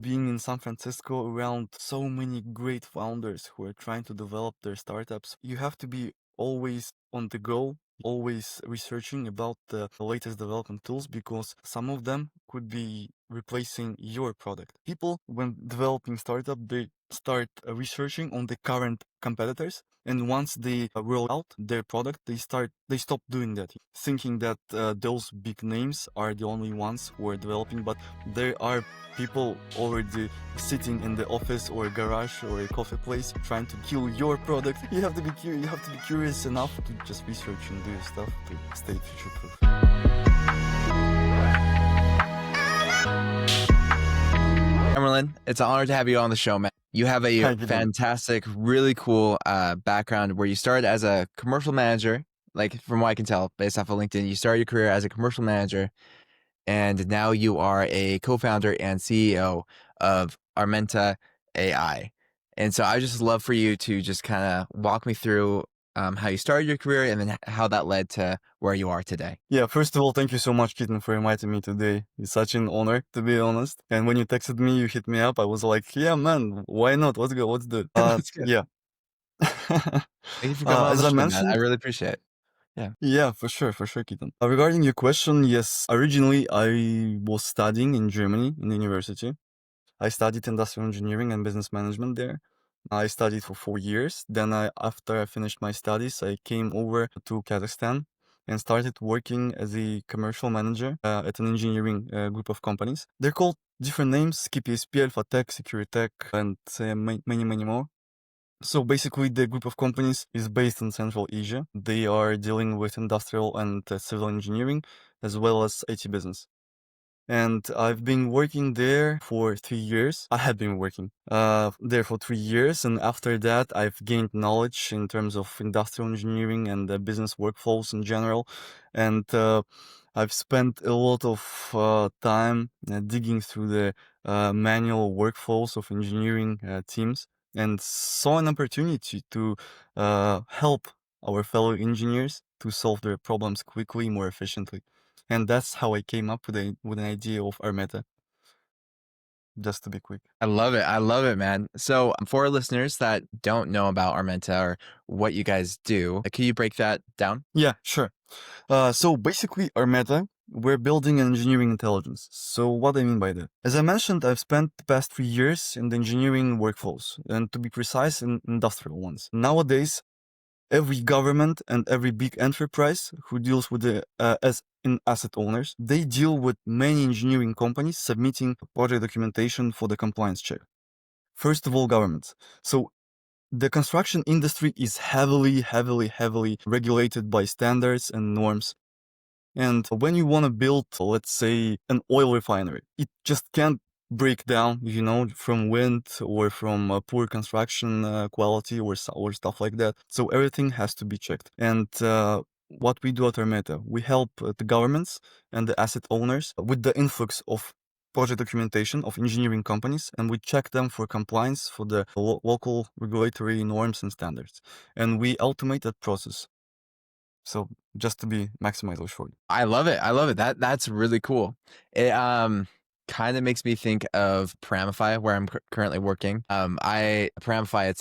Being in San Francisco around so many great founders who are trying to develop their startups, you have to be always on the go, always researching about the latest development tools because some of them could be replacing your product. People, when developing startup, they start researching on the current competitors, and once they roll out their product, they stop doing that, thinking that those big names are the only ones who are developing, but there are people already sitting in the office or a garage or a coffee place trying to kill your product. You have to be curious enough to just research and do stuff to stay future proof. Tamerlan, it's an honor to have you on the show, man. You have a Hi, Gideon. fantastic, really cool background where you started as a commercial manager. Like from what I can tell, based off of LinkedIn, you started your career as a commercial manager, and now you are a co-founder and CEO of Armenta AI. And so I just love for you to just kind of walk me through how you started your career and then how that led to where you are today. Yeah, first of all, thank you so much, Keaton, for inviting me today. It's such an honor, to be honest. And when you texted me, you hit me up, I was like, yeah, man, why not? Let's go, let's do it. That's good. Yeah. Thank you for coming on the As I show, man. I mentioned, really appreciate it. Yeah. yeah, for sure, Keaton. Regarding your question, yes, originally I was studying in Germany in the university. I studied industrial engineering and business management there. I studied for 4 years. Then after I finished my studies, I came over to Kazakhstan and started working as a commercial manager at an engineering group of companies. They're called different names: KPSP, Alpha Tech, Securitech, and many, many more. So basically, the group of companies is based in Central Asia. They are dealing with industrial and civil engineering, as well as IT business. And I've been working there for 3 years. I have been working there for 3 years, and after that, I've gained knowledge in terms of industrial engineering and business workflows in general. And I've spent a lot of time digging through the manual workflows of engineering teams and saw an opportunity to help our fellow engineers to solve their problems quickly, more efficiently. And that's how I came up with an idea of Armeta, just to be quick. I love it. I love it, man. So for our listeners that don't know about Armenta or what you guys do, can you break that down? Yeah, sure. So basically, Armeta, we're building an engineering intelligence. So what I mean by that? As I mentioned, I've spent the past 3 years in the engineering workflows, and to be precise, in industrial ones. Nowadays, every government and every big enterprise who deals with the as in asset owners, they deal with many engineering companies submitting project documentation for the compliance check. First of all, governments. So the construction industry is heavily regulated by standards and norms. And when you want to build, let's say, an oil refinery, it just can't break down, from wind or from poor construction quality or stuff like that. So everything has to be checked. And what we do at Armeta, we help the governments and the asset owners with the influx of project documentation of engineering companies, and we check them for compliance for the local regulatory norms and standards. And we automate that process. So just to be maximally short. I love it. I love it. That's really cool. It kind of makes me think of Paramify, where I'm currently working. Paramify,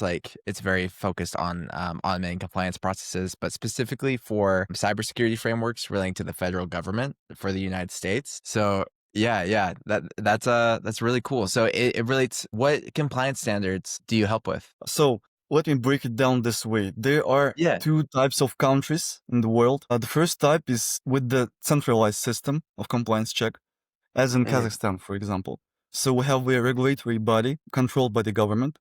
it's very focused on automating compliance processes, but specifically for cybersecurity frameworks relating to the federal government for the United States. So yeah, that's really cool. So it relates. What compliance standards do you help with? So let me break it down this way. There are Yeah. two types of countries in the world. The first type is with the centralized system of compliance check, as in Mm. Kazakhstan, for example. So we have a regulatory body controlled by the government.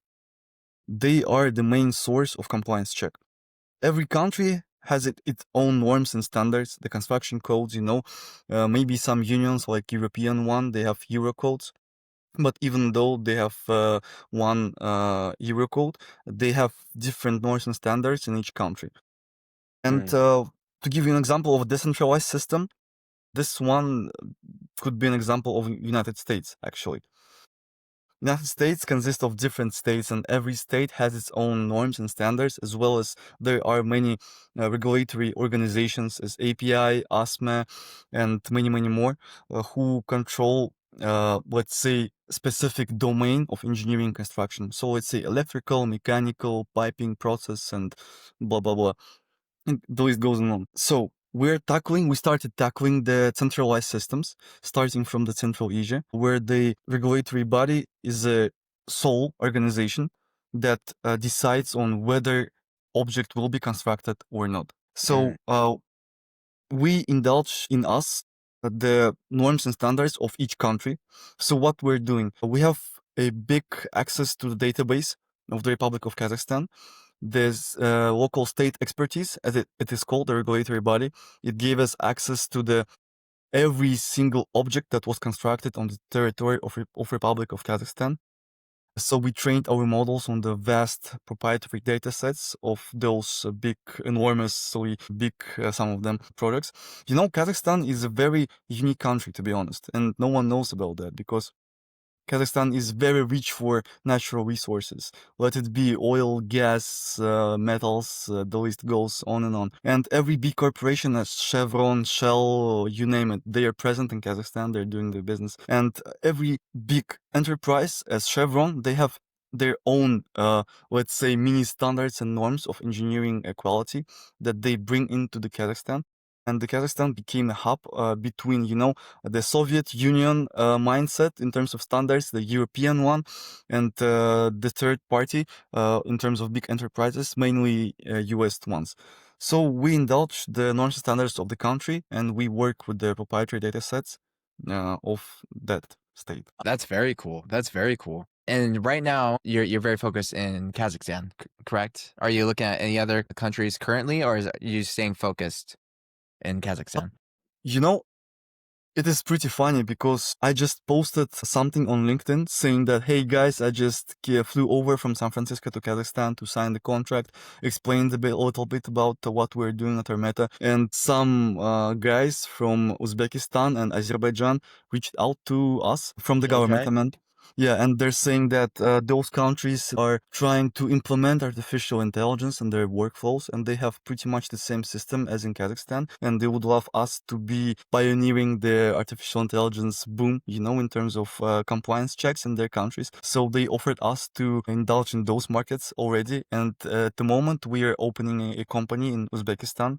They are the main source of compliance check. Every country has its own norms and standards, the construction codes, maybe some unions like European one, they have Euro codes. But even though they have one Euro code, they have different norms and standards in each country. And Mm. to give you an example of a decentralized system, this one could be an example of United States, actually. United States consists of different states, and every state has its own norms and standards, as well as there are many regulatory organizations as API, ASME, and many more who control, let's say, specific domain of engineering construction. So let's say electrical, mechanical, piping, process, and blah blah blah. And the list goes on. So we started tackling the centralized systems, starting from the Central Asia, where the regulatory body is a sole organization that decides on whether object will be constructed or not. So we indulge in the norms and standards of each country. So what we're doing, we have a big access to the database of the Republic of Kazakhstan. There's local state expertise, as it is called, the regulatory body. It gave us access to the every single object that was constructed on the territory of Republic of Kazakhstan. So we trained our models on the vast proprietary data sets of those big, enormously big, some of them products. You know, Kazakhstan is a very unique country, to be honest, and no one knows about that because Kazakhstan is very rich for natural resources. Let it be oil, gas, metals, the list goes on and on. And every big corporation as Chevron, Shell, you name it, they are present in Kazakhstan, they're doing their business. And every big enterprise as Chevron, they have their own, let's say, mini standards and norms of engineering quality that they bring into the Kazakhstan. And the Kazakhstan became a hub between, you know, the Soviet Union mindset in terms of standards, the European one, and the third party in terms of big enterprises, mainly US ones. So we indulge the norms and standards of the country, and we work with the proprietary data sets of that state. That's very cool. That's very cool. And right now, you're very focused in Kazakhstan, correct? Are you looking at any other countries currently, or are you staying focused in Kazakhstan? You know, it is pretty funny because I just posted something on LinkedIn saying that, hey guys, I just flew over from San Francisco to Kazakhstan to sign the contract, explained a little bit about what we're doing at Armeta. And some guys from Uzbekistan and Azerbaijan reached out to us from the government, Okay. I meant. Yeah, and they're saying that those countries are trying to implement artificial intelligence in their workflows, and they have pretty much the same system as in Kazakhstan, and they would love us to be pioneering the artificial intelligence boom, you know, in terms of compliance checks in their countries. So they offered us to indulge in those markets already, and at the moment we are opening a company in Uzbekistan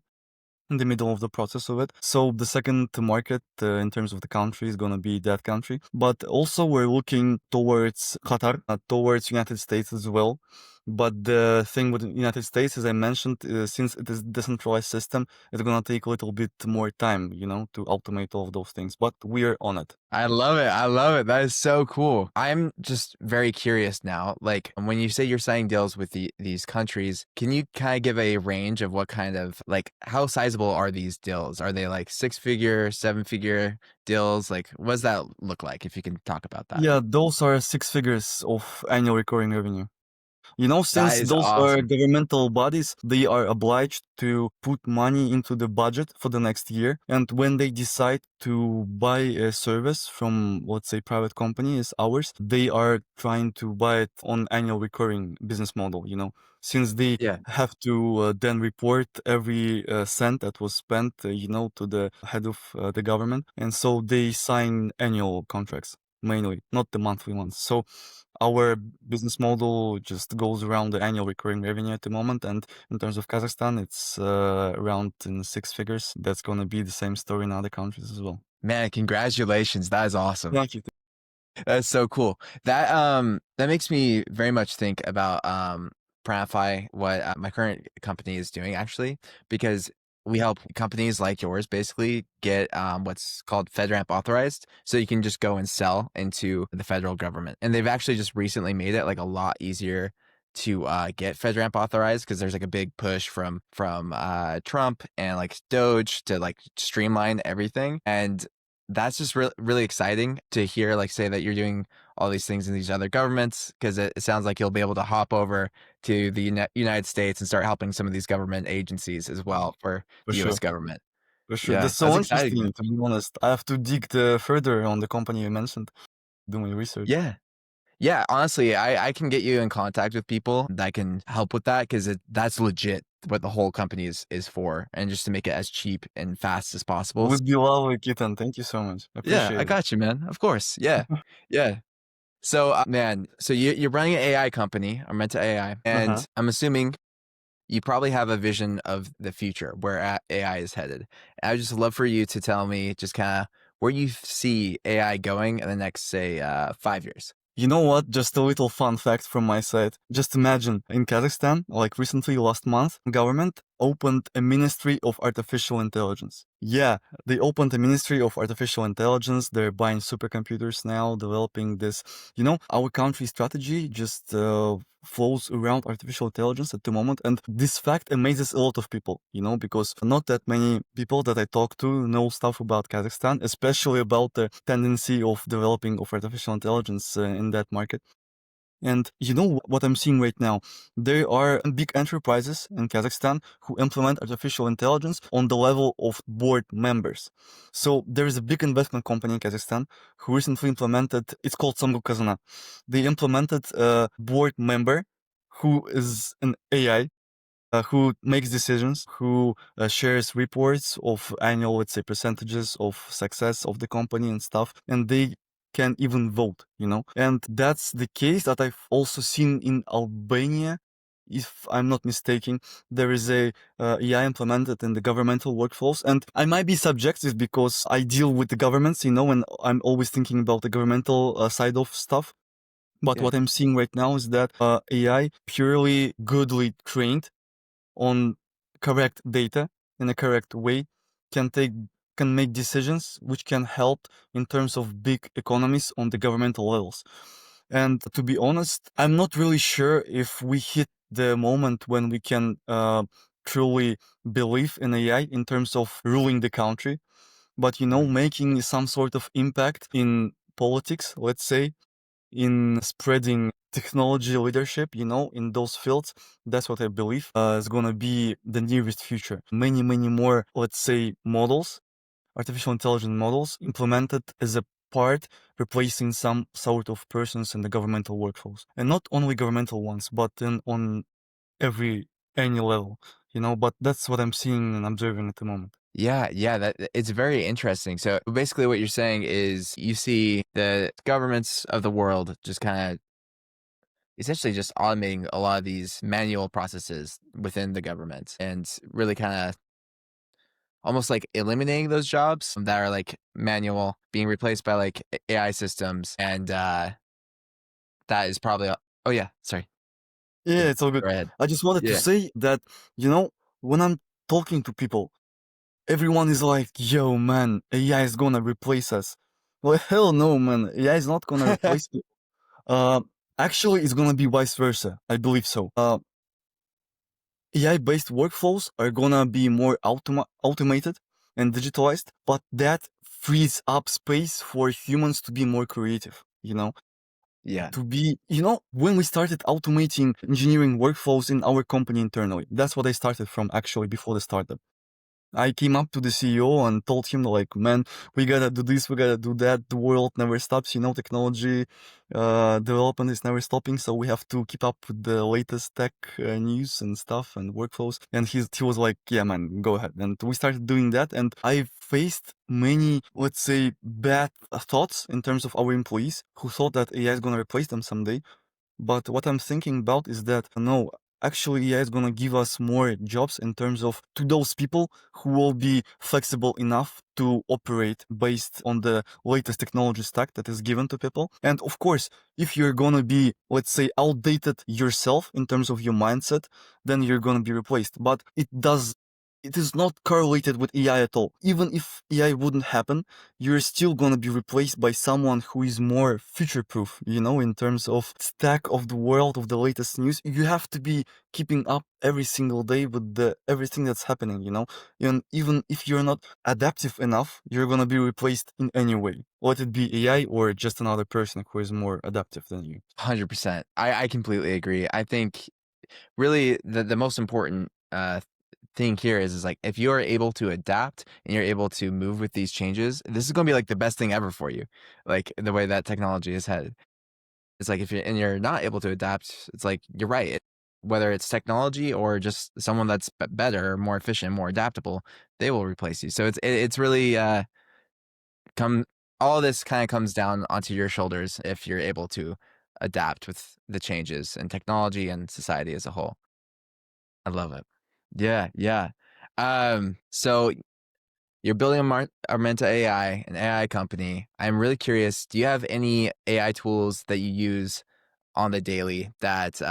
in the middle of the process of it. So the second market in terms of the country is going to be that country. But also we're looking towards Qatar, towards United States as well. But the thing with the United States, as I mentioned, since it is a decentralized system, it's going to take a little bit more time, you know, to automate all of those things. But we're on it. I love it. I love it. That is so cool. I'm just very curious now. Like when you say you're signing deals with these countries, can you kind of give a range of what kind of like how sizable are these deals? Are they like 6-figure, 7-figure deals? Like what does that look like if you can talk about that? Yeah, those are six figures of annual recurring revenue. You know, That since is those are awesome. governmental bodies, they are obliged to put money into the budget for the next year. And when they decide to buy a service from, let's say, private company as ours, they are trying to buy it on annual recurring business model, you know, since they Yeah. have to then report every cent that was spent, you know, to the head of the government. And so they sign annual contracts mainly, not the monthly ones. So our business model just goes around the annual recurring revenue at the moment, and in terms of Kazakhstan, it's around in six figures. That's going to be the same story in other countries as well. Man, congratulations. That is awesome. Thank you. That's so cool. That makes me very much think about Pranify, what my current company is doing actually, because we help companies like yours basically get what's called FedRAMP authorized, so you can just go and sell into the federal government. And they've actually just recently made it like a lot easier to get FedRAMP authorized because there's like a big push from Trump and like Doge to like streamline everything. And that's just really exciting to hear, like, say that you're doing all these things in these other governments, because it sounds like you'll be able to hop over to the United States and start helping some of these government agencies as well for For the sure. US government. For sure. Yeah, That's that's so exciting. interesting, to be honest. I have to dig further on the company you mentioned, do my research. Yeah. Yeah, honestly, I can get you in contact with people that can help with that because that's legit what the whole company is for, and just to make it as cheap and fast as possible. Would be lovely, Keaton. Thank you so much. Yeah, I Appreciate it. got you, man. Of course. Yeah. Yeah. So, man, so you're running an AI company, Armenta AI, Uh-huh. and I'm assuming you probably have a vision of the future where AI is headed. I would just love for you to tell me just kind of where you see AI going in the next, say, 5 years. You know what? Just a little fun fact from my side. Just imagine in Kazakhstan, like recently last month, government opened a Ministry of Artificial Intelligence. Yeah, they opened a Ministry of Artificial Intelligence. They're buying supercomputers now, developing this. You know, our country strategy just flows around artificial intelligence at the moment. And this fact amazes a lot of people, you know, because not that many people that I talk to know stuff about Kazakhstan, especially about the tendency of developing of artificial intelligence in that market. And you know what I'm seeing right now? There are big enterprises in Kazakhstan who implement artificial intelligence on the level of board members. So there is a big investment company in Kazakhstan who recently implemented, it's called Samgu Kazana. They implemented a board member who is an AI who makes decisions, who shares reports of annual, let's say, percentages of success of the company and stuff, and they can even vote, you know? And that's the case that I've also seen in Albania. If I'm not mistaken, there is a AI implemented in the governmental workflows, and I might be subjective because I deal with the governments, you know, and I'm always thinking about the governmental side of stuff. But Yeah. what I'm seeing right now is that AI purely goodly trained on correct data in a correct way can take can make decisions which can help in terms of big economies on the governmental levels. And to be honest, I'm not really sure if we hit the moment when we can truly believe in AI in terms of ruling the country, but you know, Mhm. making some sort of impact in politics, let's say, in spreading technology leadership, you know, in those fields. That's what I believe is going to be the nearest future. Many, many more, let's say, models, artificial intelligence models implemented as a part replacing some sort of persons in the governmental workforce. And not only governmental ones, but then on every any level, you know, but that's what I'm seeing and observing at the moment. Yeah, yeah, that it's very interesting. So basically what you're saying is you see the governments of the world just kind of essentially just automating a lot of these manual processes within the government and really kind of almost like eliminating those jobs that are like manual being replaced by like AI systems and that is probably oh yeah, sorry. Yeah, it's all good. Go ahead. I just wanted to Yeah. say that, you know, when I'm talking to people, everyone is like, yo, man, AI is gonna replace us. Well, hell no, man. AI is not gonna replace you. Uh, Actually, it's gonna be vice versa. I believe so. AI-based workflows are gonna be more automated and digitalized, but that frees up space for humans to be more creative, you know? Yeah. To be, you know, when we started automating engineering workflows in our company internally, that's what I started from actually before the startup. I came up to the CEO and told him like, man, we gotta do this, we gotta do that. The world never stops, you know, technology development is never stopping, so we have to keep up with the latest tech news and stuff and workflows. And he was like, yeah, man, go ahead. And we started doing that, and I faced many, let's say, bad thoughts in terms of our employees who thought that AI is gonna replace them someday. But what I'm thinking about is that no, actually AI is gonna give us more jobs in terms of to those people who will be flexible enough to operate based on the latest technology stack that is given to people. And of course, if you're gonna be, let's say, outdated yourself in terms of your mindset, then you're gonna be replaced. But it is not correlated with AI at all. Even if AI wouldn't happen, you're still gonna be replaced by someone who is more future-proof, you know, in terms of stack of the world of the latest news. You have to be keeping up every single day with the everything that's happening, you know. And even if you're not adaptive enough, you're gonna be replaced in any way. Let it be AI or just another person who is more adaptive than you. 100%. I completely agree. I think really the most important thing here is like if you're able to adapt and you're able to move with these changes, this is going to be like the best thing ever for you. Like the way that technology is headed. It's like if you're not able to adapt, it's like you're right. Whether it's technology or just someone that's better, more efficient, more adaptable, they will replace you. So it's really come all this kind of comes down onto your shoulders if you're able to adapt with the changes in technology and society as a whole. I love it. Yeah, yeah. So you're building Armenta AI, an AI company. I'm really curious. Do you have any AI tools that you use on the daily that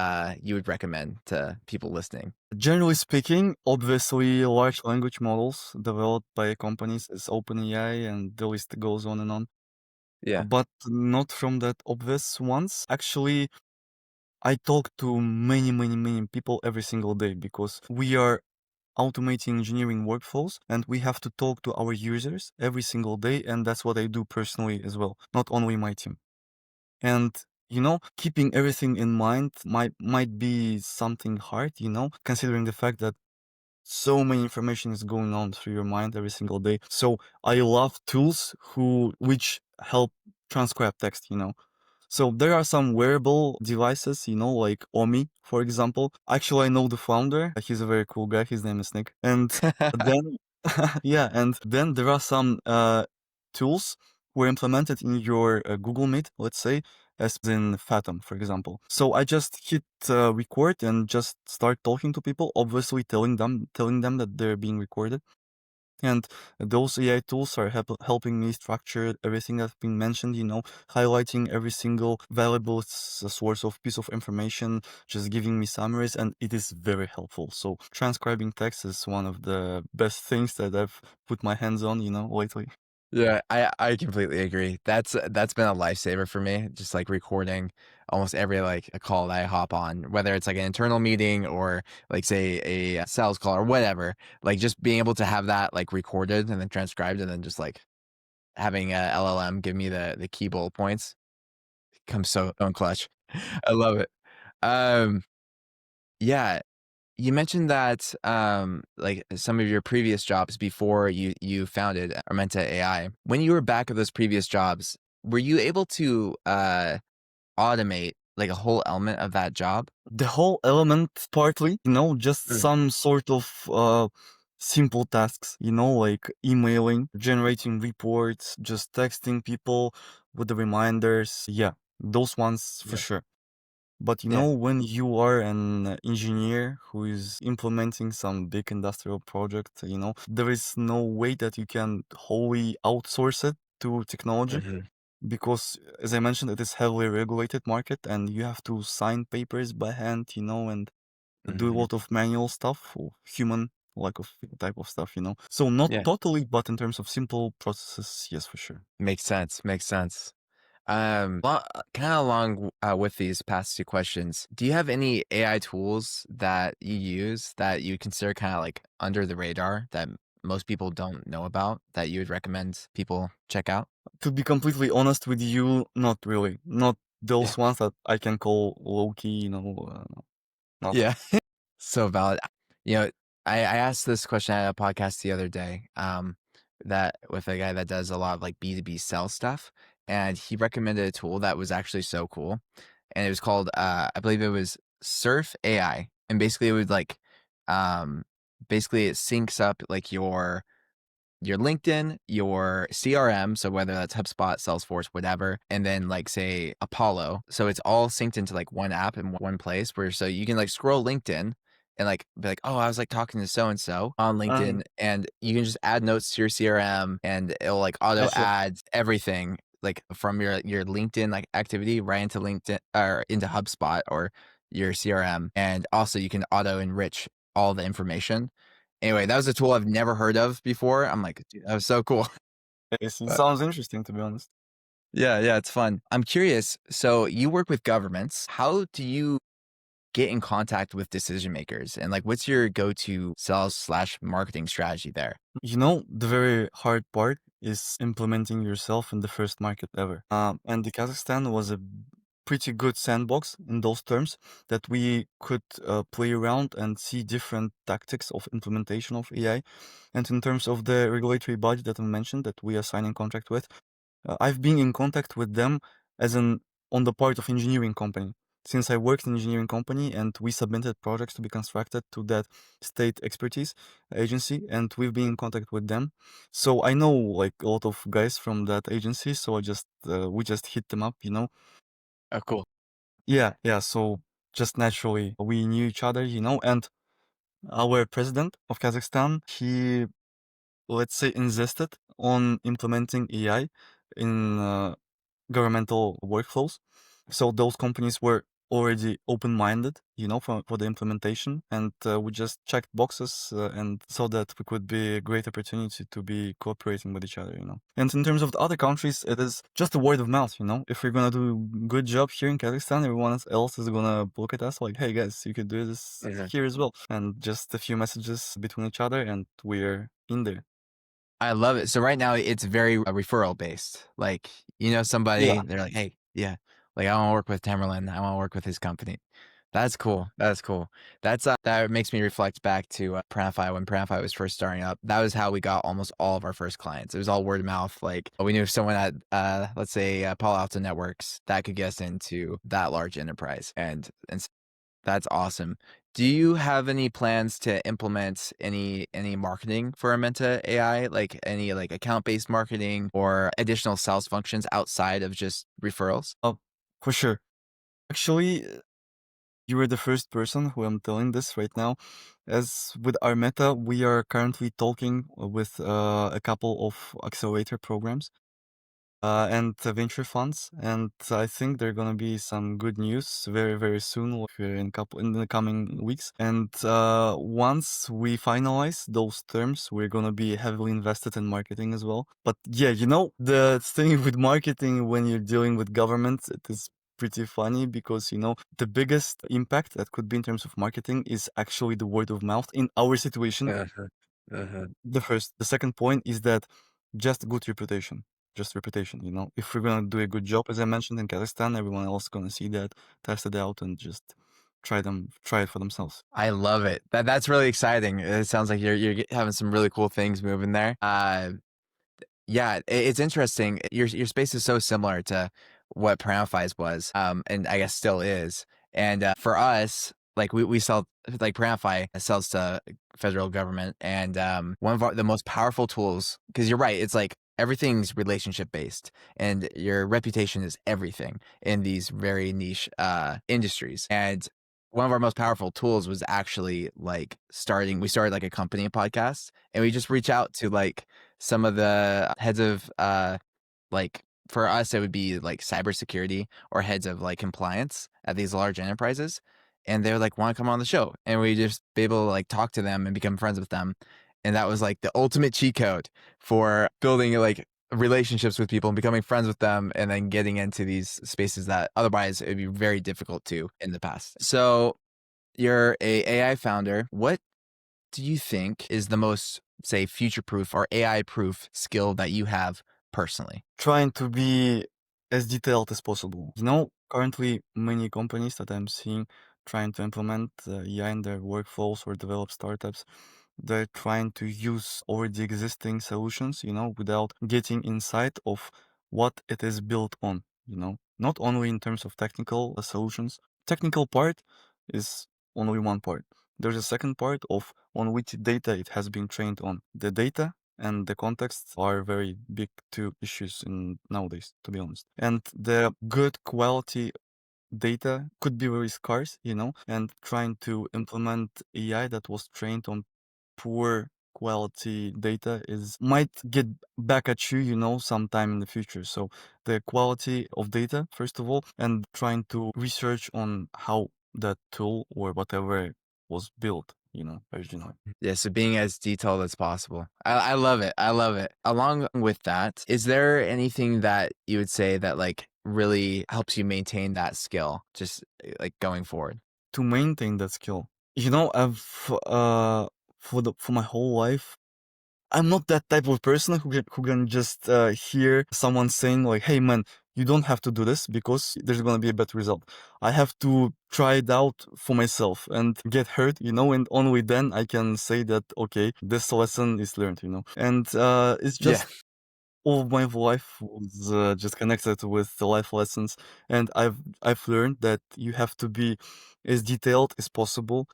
you would recommend to people listening? Generally speaking, obviously, large language models developed by companies is OpenAI, and the list goes on and on. Yeah. But not from that obvious ones. Actually, I talk to many, many, many people every single day because we are automating engineering workflows and we have to talk to our users every single day. And that's what I do personally as well, not only my team. And keeping everything in mind might be something hard, considering the fact that so many information is going on through your mind every single day. So I love tools which help transcribe text. So there are some wearable devices, like Omi, for example. Actually, I know the founder. He's a very cool guy. His name is Nick. And then, yeah, and then there are some tools were implemented in your Google Meet, let's say, as in Fathom, for example. So I just hit record and just start talking to people, obviously telling them that they're being recorded. And those AI tools are helping me structure everything that's been mentioned, highlighting every single valuable source of piece of information, just giving me summaries, and it is very helpful. So transcribing text is one of the best things that I've put my hands on, lately. Yeah, I completely agree. That's been a lifesaver for me, just like recording almost every like a call that I hop on, whether it's like an internal meeting or like say a sales call or whatever. Like just being able to have that like recorded and then transcribed and then just like having a LLM give me the key bullet points comes so on clutch. I love it. Um yeah, you mentioned that, like some of your previous jobs before you founded Armenta AI. When you were back at those previous jobs, were you able to automate like a whole element of that job? The whole element, partly, just Mm. some sort of simple tasks, like emailing, generating reports, just texting people with the reminders. Yeah, those ones for Yeah. sure. But Yeah. when you are an engineer who is implementing some big industrial project, there is no way that you can wholly outsource it to technology Mhm. because, as I mentioned, it is heavily regulated market and you have to sign papers by hand, and do a Mhm. lot of manual stuff or human like of type of stuff. So not Yeah. totally, but in terms of simple processes, yes, for sure. Makes sense. Makes sense. Kind of along with these past two questions, do you have any AI tools that you use that you consider kind of like under the radar that most people don't know about that you would recommend people check out? To be completely honest with you, not really. Not Yeah. those ones that I can call low key, not. Yeah. So valid. You know, I asked this question at a podcast the other day, that with a guy that does a lot of like B2B sales stuff, and he recommended a tool that was actually so cool. And it was called I believe it was Surf AI. And basically it would like basically it syncs up like your LinkedIn, your CRM, so whether that's HubSpot, Salesforce, whatever, and then like say Apollo. So it's all synced into like one app in one place where so you can like scroll LinkedIn and like be like, oh, I was like talking to so and so on Uh, LinkedIn, and you can just add notes to your CRM and it'll like auto actually, add everything like from your LinkedIn like activity right into LinkedIn or into HubSpot or your CRM. And also you can auto enrich all the information. Anyway, that was a tool I've never heard of before. I'm like, dude, that was so cool. it But sounds interesting, to be honest. yeah, yeah, it's fun. I'm curious. So you work with governments. How do you get in contact with decision makers? And like, what's your go-to sales/marketing strategy there? The very hard part is implementing yourself in the first market ever. And the Kazakhstan was a pretty good sandbox in those terms that we could play around and see different tactics of implementation of AI. And in terms of the regulatory body that I mentioned that we are signing contract with, I've been in contact with them as an on the part of engineering company. since I worked in engineering company and we submitted projects to be constructed to that state expertise agency, and we've been in contact with them. So I know like a lot of guys from that agency. So we just hit them up, you know. Oh, cool. Yeah. So just naturally we knew each other, you know, and our president of Kazakhstan, he, let's say, insisted on implementing AI in governmental workflows. So those companies were already open-minded, you know, for the implementation, and we just checked boxes and saw that we could be a great opportunity to be cooperating with each other, you know. And in terms of the other countries, it is just a word of mouth, you know. If we're gonna do a good job here in Kazakhstan, everyone else is gonna look at us like, hey guys, you could do this here as well. And just a few messages between each other and we're in there. I love it. So right now it's very referral based. Like, you know, somebody, Yeah. they're like, hey, yeah, like I want to work with Tamerlan. I want to work with his company. That's cool. That's cool. That makes me reflect back to Pranify when Pranify was first starting up. That was how we got almost all of our first clients. It was all word of mouth. Like we knew someone at, let's say, Palo Alto Networks that could get us into that large enterprise, and that's awesome. Do you have any plans to implement any marketing for Armenta AI, like any like account-based marketing or additional sales functions outside of just referrals? For sure. Actually, you were the first person who I'm telling this right now. As with our meta, we are currently talking with a couple of accelerator programs and venture funds, and I think there are gonna be some good news very, very soon, like in the coming weeks. And once we finalize those terms, we're gonna be heavily invested in marketing as well. But yeah, you know, the thing with marketing when you're dealing with government, it is pretty funny because, you know, the biggest impact that could be in terms of marketing is actually the word of mouth in our situation. The second point is that just good reputation, just reputation, you know. If we're gonna do a good job, as I mentioned in Kazakhstan, everyone else gonna see that, test it out, and just try it for themselves. I love it. That's really exciting. It sounds like you're having some really cool things moving there. Yeah, it's interesting. Your space is so similar to what Pranify's was, and I guess still is. And for us, like we sell, like Pranify sells to federal government, and one of the most powerful tools, because you're right, it's like everything's relationship based, and your reputation is everything in these very niche industries. And one of our most powerful tools was actually like we started like a company podcast, and we just reach out to like some of the heads of like for us it would be like cybersecurity or heads of like compliance at these large enterprises, and they're like want to come on the show, and we just be able to like talk to them and become friends with them. And that was like the ultimate cheat code for building like relationships with people and becoming friends with them, and then getting into these spaces that otherwise it would be very difficult to in the past. So you're a AI founder. What do you think is the most, say, future-proof or AI-proof skill that you have personally? Trying to be as detailed as possible. You know, currently many companies that I'm seeing trying to implement AI in their workflows or develop startups, they're trying to use already existing solutions, you know, without getting insight of what it is built on, you know, not only in terms of technical solutions. Technical part is only one part. There's a second part of on which data it has been trained on. The data and the context are very big two issues in nowadays, to be honest. And the good quality data could be very scarce, you know, and trying to implement AI that was trained on poor quality data is might get back at you, you know, sometime in the future. So the quality of data, first of all, and trying to research on how that tool or whatever was built, you know, originally. Yeah, so being as detailed as possible. I love it. I love it. Along with that, is there anything that you would say that like really helps you maintain that skill just like going forward? To maintain that skill, you know, for my whole life, I'm not that type of person who can just hear someone saying like, "Hey man, you don't have to do this because there's gonna be a better result." I have to try it out for myself and get hurt, you know, and only then I can say that okay, this lesson is learned, you know. And it's Yeah. just all of my life was just connected with the life lessons, and I've learned that you have to be as detailed as possible.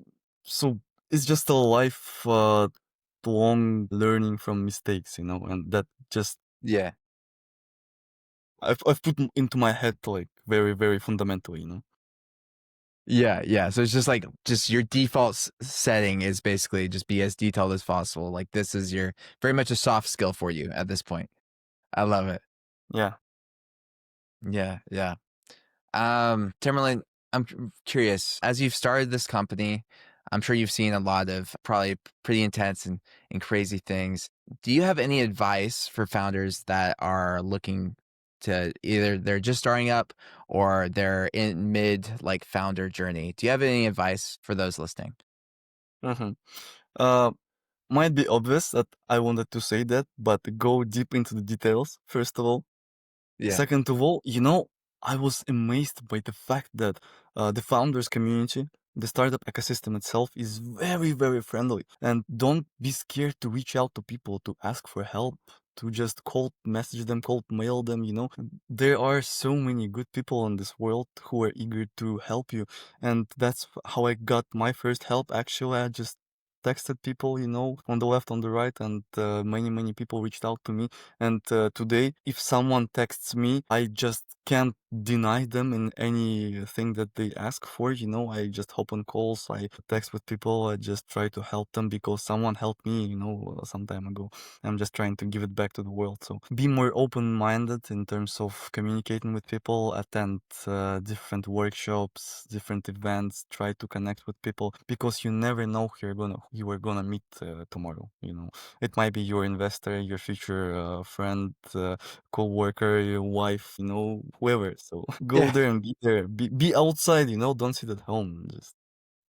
So it's just a life long learning from mistakes, you know, and that just Yeah. I've put into my head like very very fundamentally, you know. Yeah, yeah. So it's just like just your default setting is basically just be as detailed as possible. Like this is your very much a soft skill for you at this point. I love it. Yeah. Yeah, yeah. Tamerlan, I'm curious. As you've started this company, I'm sure you've seen a lot of probably pretty intense and crazy things. Do you have any advice for founders that are looking to either they're just starting up or they're in mid like founder journey? Do you have any advice for those listening? hmm Uh, might be obvious that I wanted to say that, but go deep into the details first of all. Yeah. Second of all, you know, I was amazed by the fact that the founders community, the startup ecosystem itself is very, very friendly. And don't be scared to reach out to people, to ask for help, to just cold message them, cold mail them, you know. There are so many good people in this world who are eager to help you. And that's how I got my first help. Actually, I just texted people, you know, on the left, on the right, and many, many people reached out to me. And today, if someone texts me, I just can't deny them in anything that they ask for. You know, I just hop on calls, I text with people, I just try to help them because someone helped me, you know, some time ago. I'm just trying to give it back to the world. So be more open minded in terms of communicating with people, attend different workshops, different events, try to connect with people because you never know who you are gonna meet tomorrow, you know. It might be your investor, your future friend, co-worker, your wife, you know, whoever. So go Yeah. there and be there. Be outside, you know, don't sit at home. Just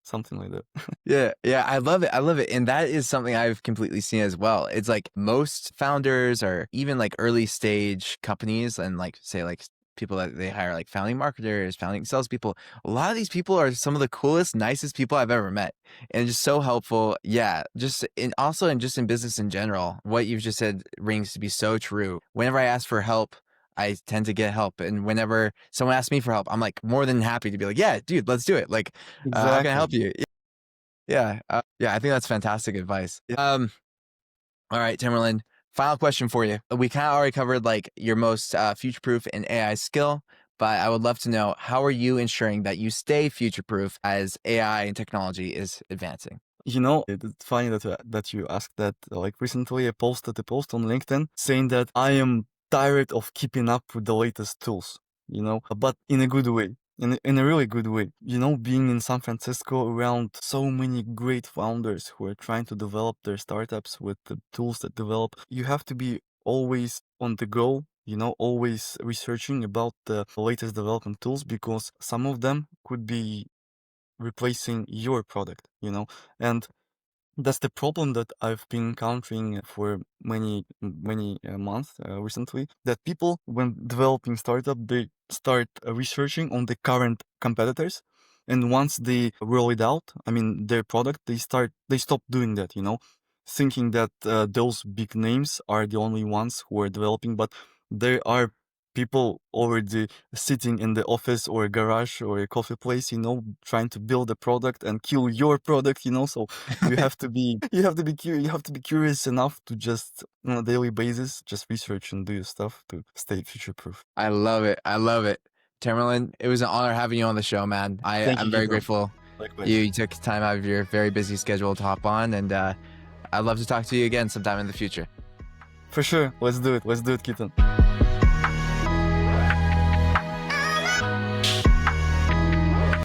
something like that. Yeah, yeah, I love it. I love it. And that is something I've completely seen as well. It's like most founders or even like early stage companies and like say like people that they hire like founding marketers, founding salespeople. A lot of these people are some of the coolest, nicest people I've ever met. And just so helpful. Yeah. Just in also and just in business in general, what you've just said rings to be so true. Whenever I ask for help, I tend to get help. And whenever someone asks me for help, I'm like more than happy to be like, yeah, dude, let's do it. Like, how can I Exactly. help you? Yeah, yeah, I think that's fantastic advice. All right, Tamerlan, final question for you. We kind of already covered like your most future-proof and AI skill, but I would love to know how are you ensuring that you stay future-proof as AI and technology is advancing? You know, it's funny that you asked that. Like recently, I posted a post on LinkedIn saying that I am tired of keeping up with the latest tools. You know, but in a good way, in a really good way. You know, being in San Francisco around so many great founders who are trying to develop their startups with the tools that develop, you have to be always on the go. You know, always researching about the latest development tools because some of them could be replacing your product, you know. And that's the problem that I've been encountering for many months recently. That people, when developing startup, they start researching on the current competitors, and once they roll it out, I mean their product, they stop doing that. You know, thinking that those big names are the only ones who are developing, but there are people already sitting in the office or a garage or a coffee place, you know, trying to build a product and kill your product, you know. So you have to be you have to be curious enough to just on a daily basis just research and do your stuff to stay future proof. I love it. I love it. Tamerlan, it was an honor having you on the show, man. Thank you, I'm very Keaton. grateful Likewise. you took time out of your very busy schedule to hop on, and I'd love to talk to you again sometime in the future. For sure. Let's do it, Keaton.